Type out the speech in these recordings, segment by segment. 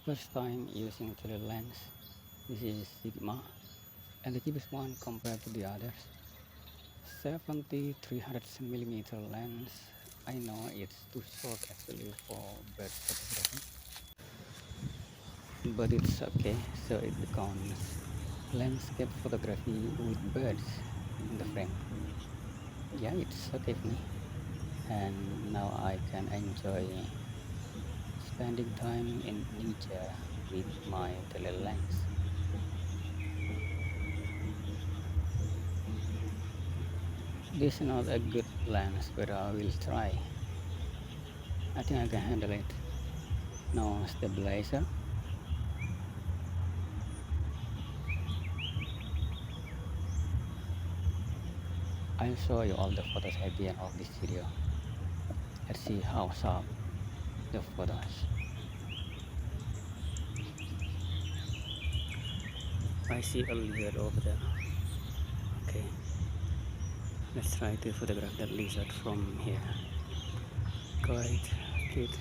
First time using Tele lens. This is Sigma and the cheapest one compared to the others. 70-300 millimeter lens. I know it's too short actually for bird photography, but it's okay. So it becomes landscape photography with birds in the frame. Yeah, it's okay for me. And now I can enjoy spending time in nature with my tele lens. This is not a good lens, but I will try. I think I can handle it. No stabilizer. I'll show you all the photos at the end of this video. Let's see how sharp the photos. I see a lizard over there. Okay, let's try to photograph that lizard from here. Quite cute.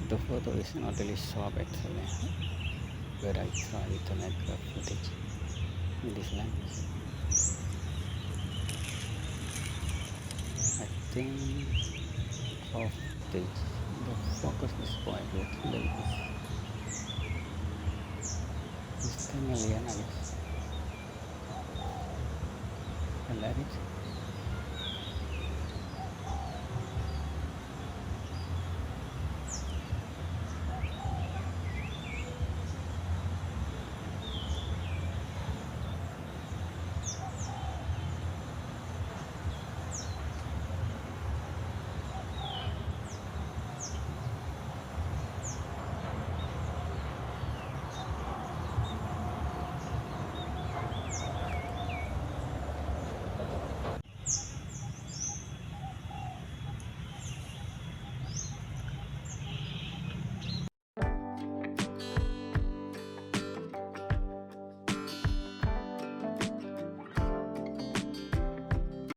The photo is not really sharp actually, but I try to make a footage with this lens. I think of this, the focus is quite good. Like this 10 million, I guess. I like it.